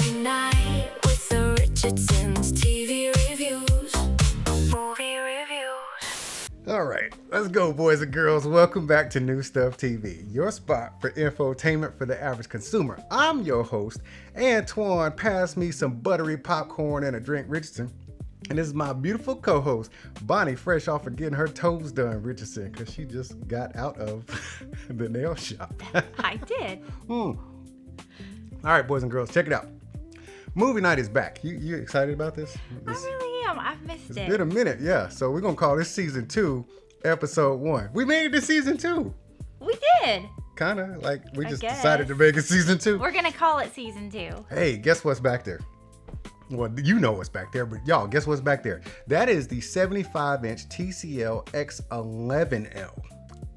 movie night with the Richardsons. TV reviews, movie reviews. All right, let's go, boys and girls. Welcome back to New Stuff TV, your spot for infotainment for the average consumer. I'm your host, Antoine. Pass me some buttery popcorn and a drink, Richardson. And this is my beautiful co-host, Bonnie, fresh off of getting her toes done, Richardson, because she just got out of the nail shop. I did. All right, boys and girls, check it out. Movie night is back. You excited about this? I really am. I've missed It's it. been a minute, yeah. So we're going to call this season 2, episode 1. We made it to season 2. We did. Kind of like we I just guess. decided to make it season 2. We're going to call it season 2. Hey, guess what's back there? Well, you know what's back there, but y'all, guess what's back there? That is the 75-inch TCL X11L.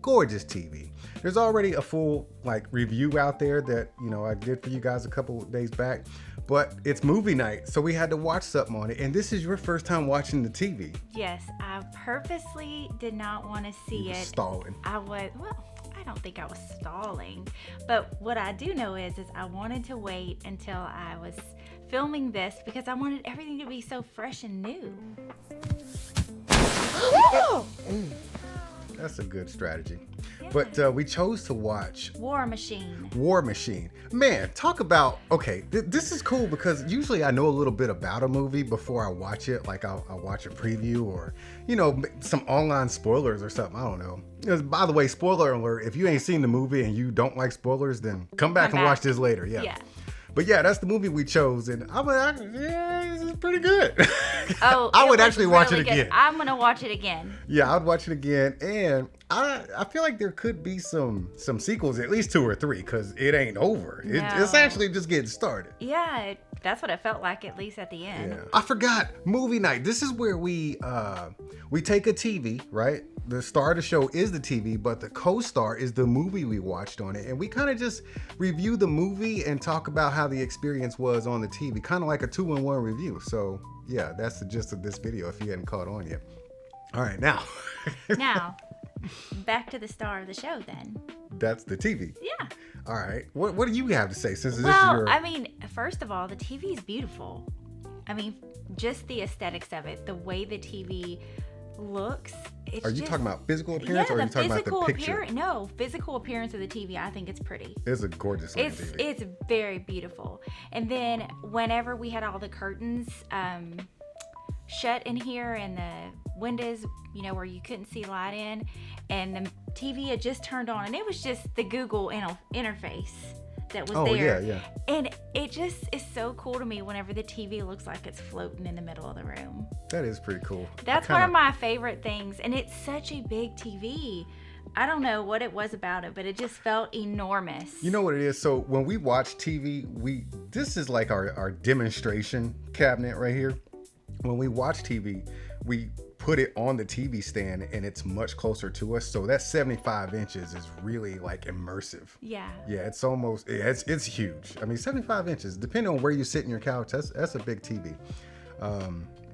Gorgeous TV. There's already a full review out there that, I did for you guys a couple of days back, but it's movie night, so we had to watch something on it. And this is your first time watching the TV. Yes, I purposely did not want to see it. Stalling. I don't think I was stalling, but what I do know is I wanted to wait until I was filming this because I wanted everything to be so fresh and new. That's a good strategy. Yeah. But we chose to watch War Machine. War Machine. Man, talk about, okay, this is cool because usually I know a little bit about a movie before I watch it. Like I'll watch a preview or, some online spoilers or something. I don't know. By the way, spoiler alert, if you ain't seen the movie and you don't like spoilers, then come back and watch this later. Yeah. But yeah, that's the movie we chose, and I'm like, yeah, this is pretty good. Oh, I would actually watch it good. again. I'm gonna watch it again. Yeah, I'd watch it again, and I feel like there could be some sequels, at least 2 or 3, because it ain't over. No. It's actually just getting started. Yeah, that's what it felt like, at least at the end. Yeah. I forgot, movie night. This is where we take a TV, right? The star of the show is the TV, but the co-star is the movie we watched on it. And we kind of just review the movie and talk about how the experience was on the TV, kind of like a 2-in-1 review. So yeah, that's the gist of this video if you hadn't caught on yet. All right, now. Now, back to the star of the show then. That's the TV. Yeah. All right. What do you have to say since this is Well, your... I mean, first of all, the TV is beautiful. I mean, just the aesthetics of it, the way the TV looks. Are you talking about physical appearance or are you talking about the picture? No, physical appearance of the TV. I think it's pretty. It's a gorgeous looking TV. It's very beautiful. And then whenever we had all the curtains shut in here and the windows, where you couldn't see light in, and the TV had just turned on, and it was just the Google interface that was there. Yeah. And it just is so cool to me whenever the TV looks like it's floating in the middle of the room. That is pretty cool. That's one of my favorite things, and it's such a big TV. I don't know what it was about it, but it just felt enormous. You know what it is? So when we watch TV, this is like our demonstration cabinet right here. When we watch TV, we put it on the TV stand and it's much closer to us. So that 75 inches is really immersive. Yeah. Yeah, it's almost, it's huge. I mean, 75 inches, depending on where you sit in your couch, that's a big TV.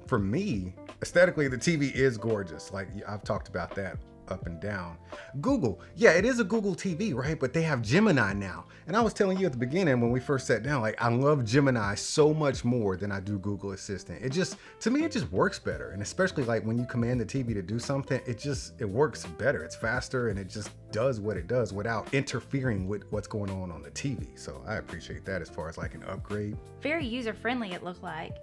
For me, aesthetically, the TV is gorgeous. Like I've talked about that up and down. Google, yeah, it is a Google TV, right? But they have Gemini now. And I was telling you at the beginning when we first sat down, I love Gemini so much more than I do Google Assistant. To me, it just works better. And especially when you command the TV to do something, it works better. It's faster and it just does what it does without interfering with what's going on the TV. So I appreciate that as far as an upgrade. Very user-friendly it looked like,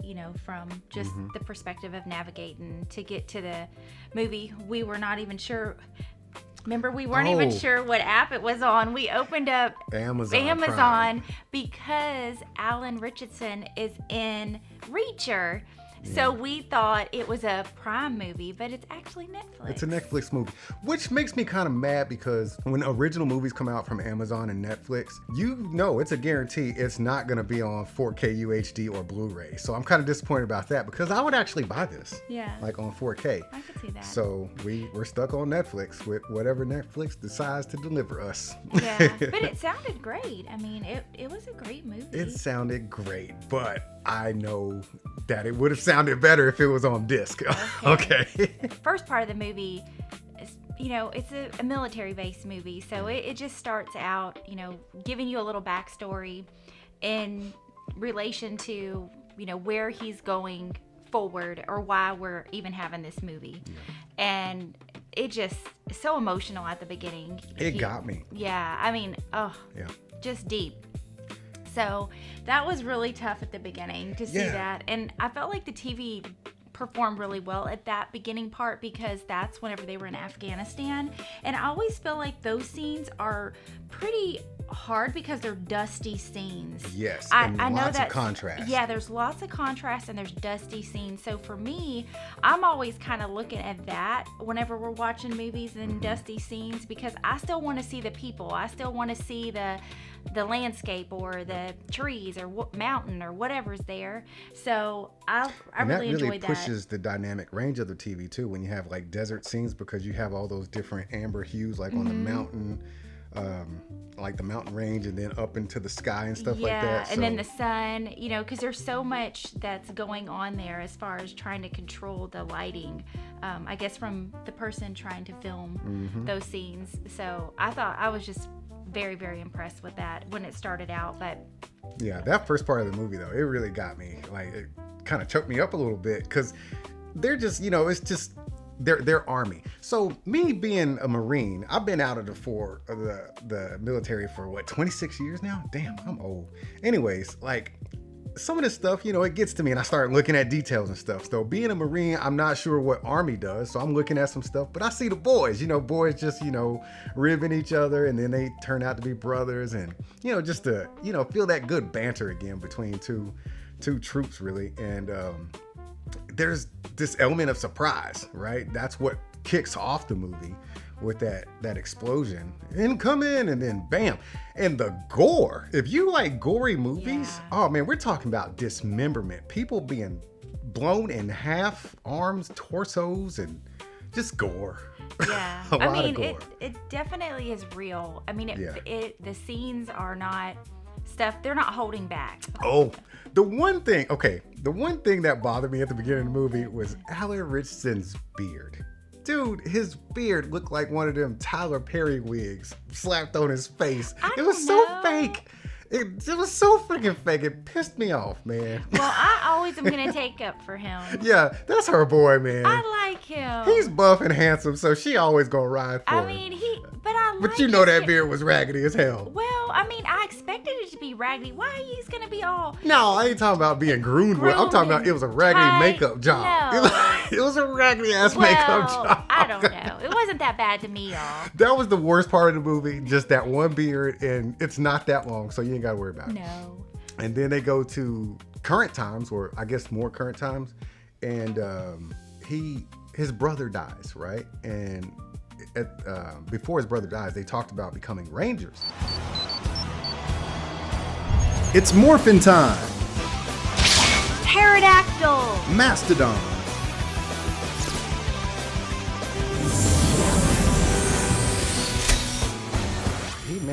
from just the perspective of navigating to get to the movie. We were not even sure. Remember, we weren't even sure what app it was on. We opened up Amazon because Alan Richardson is in Reacher. So we thought it was a Prime movie, but it's actually Netflix. It's a Netflix movie, which makes me kind of mad because when original movies come out from Amazon and Netflix, it's a guarantee it's not going to be on 4K UHD or Blu-ray. So I'm kind of disappointed about that because I would actually buy this. Yeah. On 4K. I could see that. So we're stuck on Netflix with whatever Netflix decides to deliver us. Yeah, but it sounded great. I mean, it was a great movie. It sounded great, but I know that it would have sounded better if it was on disc. Okay. First part of the movie is, it's a military-based movie, so it just starts out, giving you a little backstory, and relation to, where he's going forward or why we're even having this movie. And it just so emotional at the beginning. It got me. Yeah. I mean, just deep. So that was really tough at the beginning to see that. And I felt like the TV performed really well at that beginning part because that's whenever they were in Afghanistan. And I always feel like those scenes are pretty hard because they're dusty scenes. Yes, I and know lots that of contrast. Yeah, there's lots of contrast and there's dusty scenes. So for me, I'm always kind of looking at that whenever we're watching movies and dusty scenes because I still want to see the people. I still want to see the landscape or the trees or mountain or whatever's there. So I really enjoyed that. That really pushes the dynamic range of the TV too when you have like desert scenes because you have all those different amber hues like on the mountain, like the mountain range and then up into the sky and stuff like that. And then the sun, because there's so much that's going on there as far as trying to control the lighting, I guess from the person trying to film those scenes. So I was just very, very impressed with that when it started out. But yeah, that first part of the movie though, it really got me. Like it kind of choked me up a little bit because they're just, it's just they're army. So me being a Marine, I've been out of the military for 26 years now. Damn, I'm old. Anyways, like some of this stuff, it gets to me and I start looking at details and stuff. So being a Marine, I'm not sure what Army does. So I'm looking at some stuff, but I see the boys, boys just, ribbing each other and then they turn out to be brothers and, just to, feel that good banter again between two troops really. And there's this element of surprise, right? That's what kicks off the movie with that explosion and come in and then bam. And the gore, if you like gory movies, oh man, we're talking about dismemberment, people being blown in half, arms, torsos, and just gore. Yeah. A lot of gore. It definitely is real. I mean, the scenes are not stuff, they're not holding back. Oh, the one thing that bothered me at the beginning of the movie was Alan Richardson's beard. Dude, his beard looked like one of them Tyler Perry wigs slapped on his face. It was so fake. It was so freaking fake. It pissed me off, man. Well, I always am going to take up for him. Yeah, that's her boy, man. I like him. He's buff and handsome, so she always going to ride for him. I mean, But you know that beard was raggedy as hell. Well, I mean, I expected it to be raggedy. Why are you going to be all... No, I ain't talking about being groomed. I'm talking about it was a raggedy makeup job. No. It was a raggedy ass makeup job. I don't know. It wasn't that bad to me, y'all. That was the worst part of the movie. Just that one beard, and it's not that long, so you ain't got to worry about it. No. And then they go to current times, or I guess more current times, and his brother dies, right? And before his brother dies, they talked about becoming Rangers. It's morphin' time. Pterodactyl. Mastodon.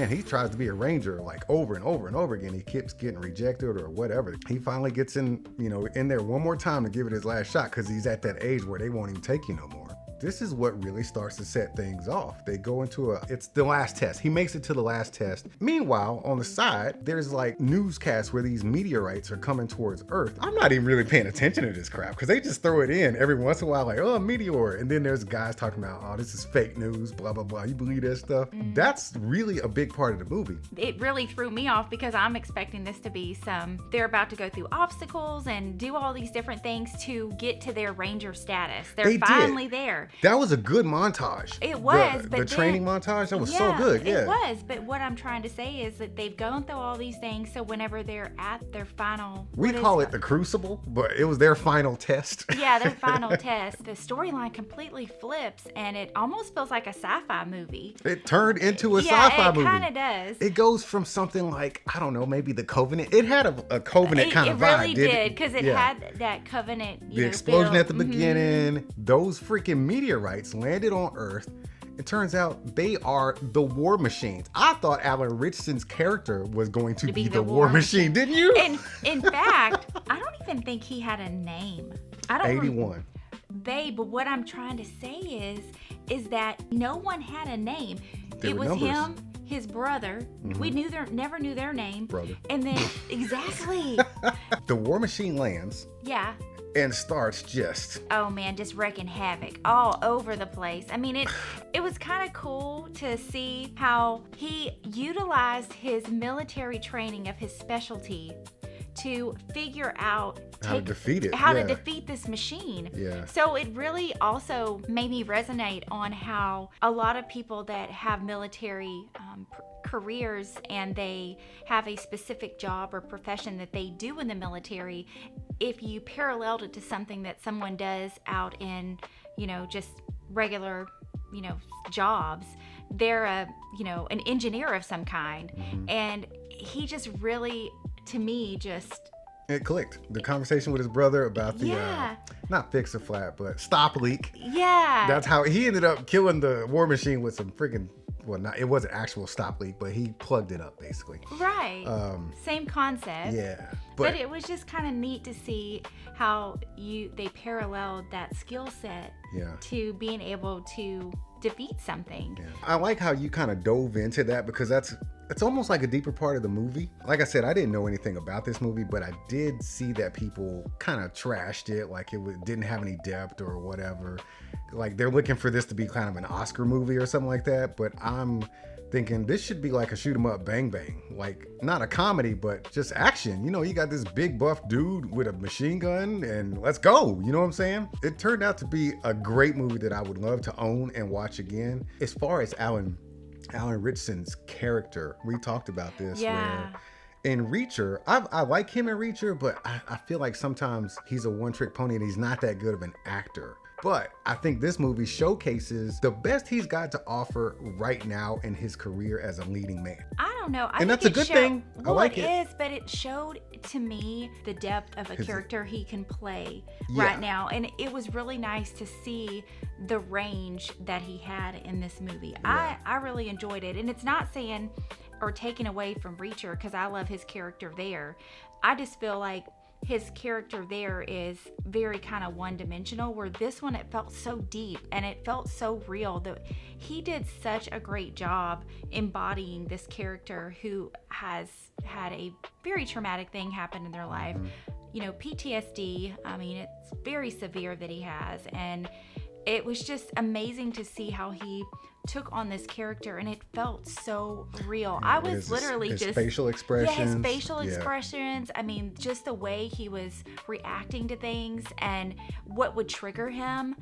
He tries to be a ranger like over and over and over again. He keeps getting rejected or whatever. He finally gets in there one more time to give it his last shot because he's at that age where they won't even take you no more. This is what really starts to set things off. They go into it's the last test. He makes it to the last test. Meanwhile, on the side, there's like newscasts where these meteorites are coming towards Earth. I'm not even really paying attention to this crap because they just throw it in every once in a while like, oh, a meteor. And then there's guys talking about, oh, this is fake news, blah, blah, blah. You believe that stuff? That's really a big part of the movie. It really threw me off because I'm expecting this to be they're about to go through obstacles and do all these different things to get to their ranger status. They're finally there. That was a good montage. It was, the training montage, that was so good. Yeah, it was. But what I'm trying to say is that they've gone through all these things. So whenever they're at their final, we call it the crucible, but it was their final test. Yeah, their final test. The storyline completely flips, and it almost feels like a sci-fi movie. It turned into a sci-fi movie. Yeah, it kind of does. It goes from something like, I don't know, maybe the Covenant. It had a Covenant kind of vibe. It really did, because it had that Covenant. The explosion at the beginning, those freaking meteorites landed on Earth. It turns out they are the war machines. I thought Alan Richardson's character was going to be the war machine, didn't you? In fact, I don't even think he had a name. I don't 81. Babe, but what I'm trying to say is that no one had a name. There It were was numbers. him. his brother. We never knew their name. Brother. And then exactly. The War Machine lands Yeah. and starts just. Oh man, just wreaking havoc all over the place. I mean, it was kind of cool to see how he utilized his military training of his specialty to figure out How to defeat it. how Yeah. to defeat this machine. Yeah. So it really also made me resonate on how a lot of people that have military careers and they have a specific job or profession that they do in the military, if you paralleled it to something that someone does out in, just regular, jobs, they're an engineer of some kind. And he just really, to me, just It clicked. The conversation with his brother about the, Yeah. not fix a flat, but stop leak. yeah. That's how he ended up killing the War Machine with some freaking, it wasn't actual stop leak, but he plugged it up basically. right. Same concept. Yeah. But it was just kind of neat to see how they paralleled that skill set Yeah. to being able to defeat something. Yeah. I like how you kind of dove into that because it's almost like a deeper part of the movie. Like I said, I didn't know anything about this movie, but I did see that people kind of trashed it, like didn't have any depth or whatever. Like they're looking for this to be kind of an Oscar movie or something like that. But I'm thinking this should be like a shoot 'em up bang bang, like not a comedy, but just action. You got this big buff dude with a machine gun and let's go. You know what I'm saying? It turned out to be a great movie that I would love to own and watch again. As far as Alan Richardson's character, we talked about this. Yeah. Where in Reacher, I like him in Reacher, but I feel like sometimes he's a one-trick pony and he's not that good of an actor. But I think this movie showcases the best he's got to offer right now in his career as a leading man. I don't know. And that's a good thing. I Well, like it it. is, but it showed to me the depth of a character he can play Yeah. right now. And it was really nice to see the range that he had in this movie. Yeah. I really enjoyed it. And it's not saying or taking away from Reacher because I love his character there. I just feel like his character there is very kind of one-dimensional, where this one, it felt so deep and it felt so real that he did such a great job embodying this character who has had a very traumatic thing happen in their life. PTSD, I mean, it's very severe that he has, and it was just amazing to see how he took on this character, and it felt so real. I was literally his just facial expressions. Yeah, his facial Yeah. expressions. I mean, just the way he was reacting to things and what would trigger him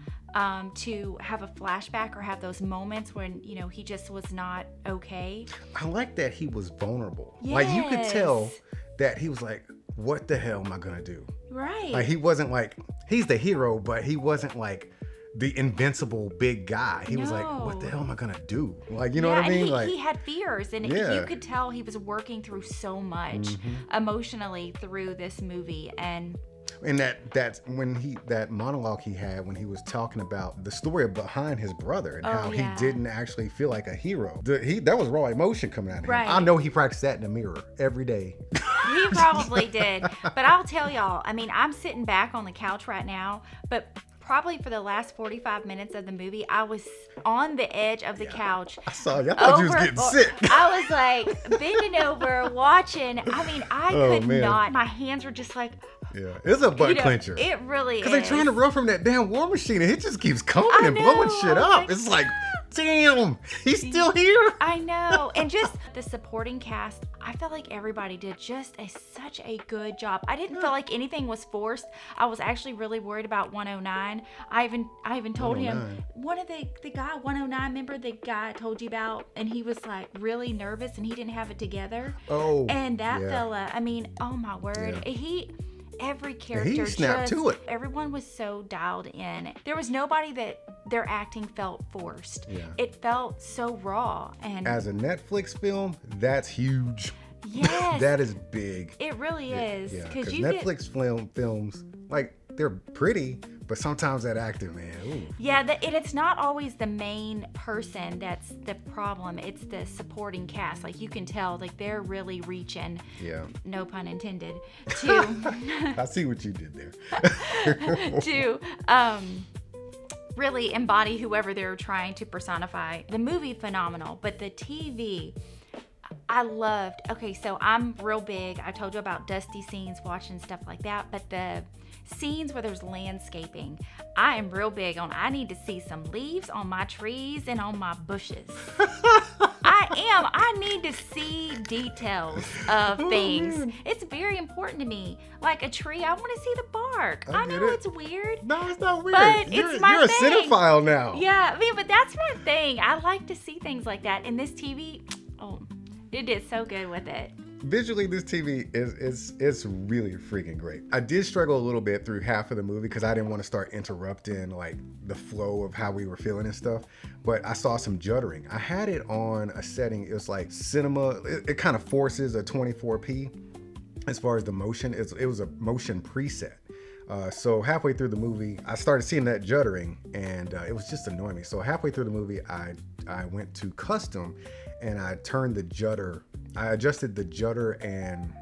to have a flashback or have those moments when he just was not okay. I like that he was vulnerable. Like you could tell Yes. that he was like, what the hell am I gonna do? Right. Like he wasn't like, he's the hero, but he wasn't like the invincible big guy. He was like, what the hell am I gonna do? Like, you know what I mean? And Like he had fears, and Yeah. you could tell he was working through so much emotionally through this movie. And that monologue he had when he was talking about the story behind his brother and how yeah. he didn't actually feel like a hero. That was raw emotion coming out of him. Right. I know he practiced that in the mirror every day. he probably did. But I'll tell y'all, I mean, I'm sitting back on the couch right now, but probably for the last 45 minutes of the movie, I was on the edge of the couch. I saw you. I thought you was getting sick. I was like bending over, watching. I mean, I could man. not. My hands were just like, Yeah, it's a butt clincher. It really is. Because they're trying to run from that damn war machine and it just keeps coming I and blowing know. shit I was up. like, It's like, damn, he's still here. I know. And just the supporting cast, I felt like everybody did just such a good job. I didn't feel like anything was forced. I was actually really worried about 109. I even told him, 109. one of the guy, 109, remember the guy I told you about? And he was like really nervous and he didn't have it together. Oh, And that yeah. fella, I mean, oh my word. Yeah. Every character snapped to it. Everyone was so dialed in. There was nobody that their acting felt forced. Yeah. It felt so raw. And As a Netflix film, that's huge. yes, That is big. it really is. Yeah, Because because you get, Netflix films, like, they're pretty, but sometimes that acting, man, ooh. yeah, it's not always the main person that's the problem. It's the supporting cast. Like you can tell, like they're really reaching, Yeah. no pun intended, to I see what you did there. to really embody whoever they're trying to personify. The movie, phenomenal, but the TV, I loved, okay, so I'm real big. I told you about dusty scenes, watching stuff like that, but the scenes where there's landscaping, I am real big on. I need to see some leaves on my trees and on my bushes. I need to see details of things. Man. It's very important to me. Like a tree, I want to see the bark. I get know it. it's weird. No, it's not weird. But you're, it's my you're thing. a cinephile now. Yeah, I mean, but that's my thing. I like to see things like that. And this TV, oh, it did so good with it. Visually, this TV is really freaking great. I did struggle a little bit through half of the movie because I didn't want to start interrupting like the flow of how we were feeling and stuff. But I saw some juddering. I had it on a setting. It was like cinema. It kind of forces a 24p as far as the motion. It was a motion preset. So halfway through the movie, I started seeing that juddering, and it was just annoying me. So halfway through the movie, I went to custom, and I turned the judder. I adjusted the judder and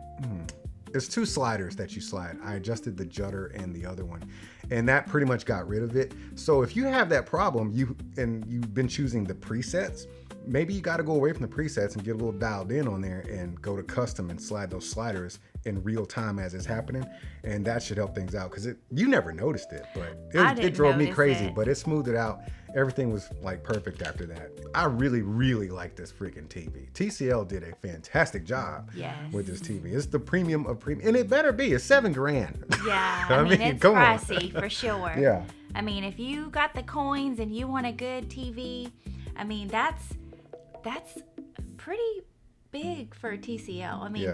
there's two sliders that you slide. I adjusted the judder and the other one, and that pretty much got rid of it. So if you have that problem, you've been choosing the presets, maybe you got to go away from the presets and get a little dialed in on there and go to custom and slide those sliders in real time as it's happening, and that should help things out because you never noticed it, but it drove me crazy. But it smoothed it out. Everything was like perfect after that. I really, really like this freaking TV. TCL did a fantastic job with this TV. It's the premium of premium, and it better be. It's $7,000. Yeah, I mean it's pricey for sure. Yeah. I mean, if you got the coins and you want a good TV, I mean that's pretty big for TCL. I mean,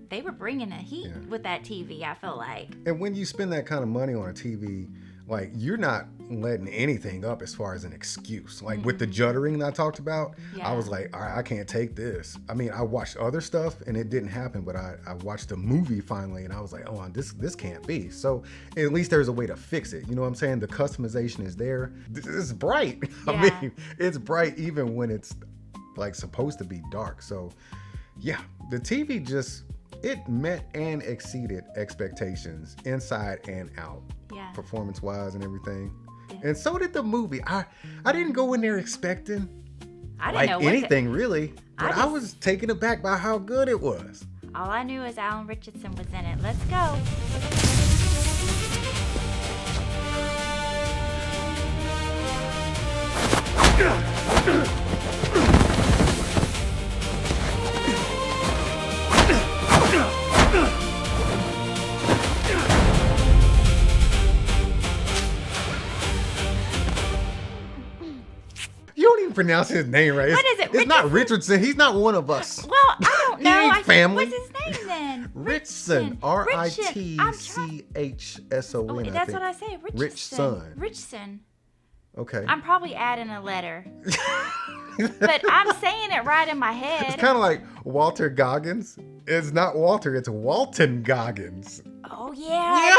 they were bringing a heat with that TV, I feel like. And when you spend that kind of money on a TV, like you're not letting anything up as far as an excuse. Like with the juddering that I talked about, I was like, all right, I can't take this. I mean, I watched other stuff and it didn't happen, but I watched a movie finally and I was like, oh, this can't be. So at least there's a way to fix it. You know what I'm saying? The customization is there. It's bright. I mean, it's bright even when it's like supposed to be dark. So yeah, the TV it met and exceeded expectations inside and out, performance wise and everything. And so did the movie. I didn't go in there expecting anything really, but I was taken aback by how good it was. All I knew is Alan Richardson was in it. Let's go. You don't even pronounce his name right. What is it? It's not Richardson. He's not one of us. Well, I don't know. He ain't family. What's his name then? Richson. Ritchson. That's what I say. Richson. Richson. Okay. I'm probably adding a letter. But I'm saying it right in my head. It's kind of like Walter Goggins. It's not Walter, it's Walton Goggins. Oh, yeah, it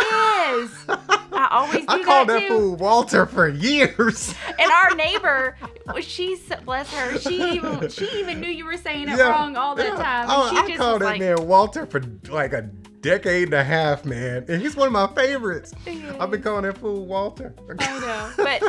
is. I always do that, I called that too. fool Walter for years. And our neighbor, bless her, she even knew you were saying it wrong all the time. I called that man Walter for like a decade and a half, man. And he's one of my favorites. Yeah. I've been calling that fool Walter. I know. But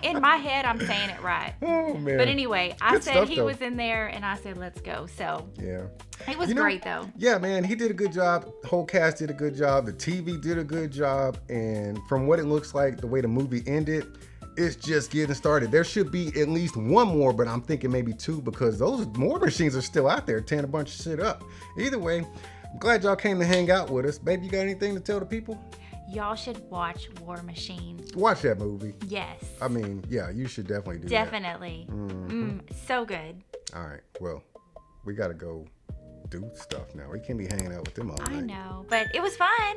in my head, I'm saying it right. Oh, man. But anyway, I Good said stuff, he though. was in there, and I said, let's go. So yeah. it was great, though. Yeah, man, he did a good job. The whole cast did a good job. The TV did a good job. And from what it looks like, the way the movie ended, it's just getting started. There should be at least one more, but I'm thinking maybe two because those more machines are still out there tearing a bunch of shit up. Either way, I'm glad y'all came to hang out with us. Baby, you got anything to tell the people? Y'all should watch War Machine. Watch that movie. Yes. I mean, yeah, you should definitely do Definitely. that. So good. All right, well, we got to go do stuff now. We can't be hanging out with them all night. I know, but it was fun.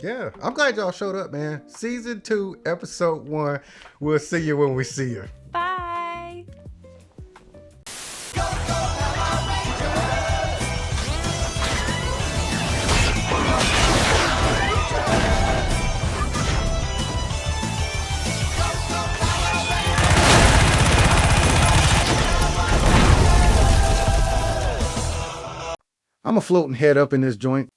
Yeah, I'm glad y'all showed up, man. Season 2, episode 1. We'll see you when we see you. Bye. I'm a floating head up in this joint.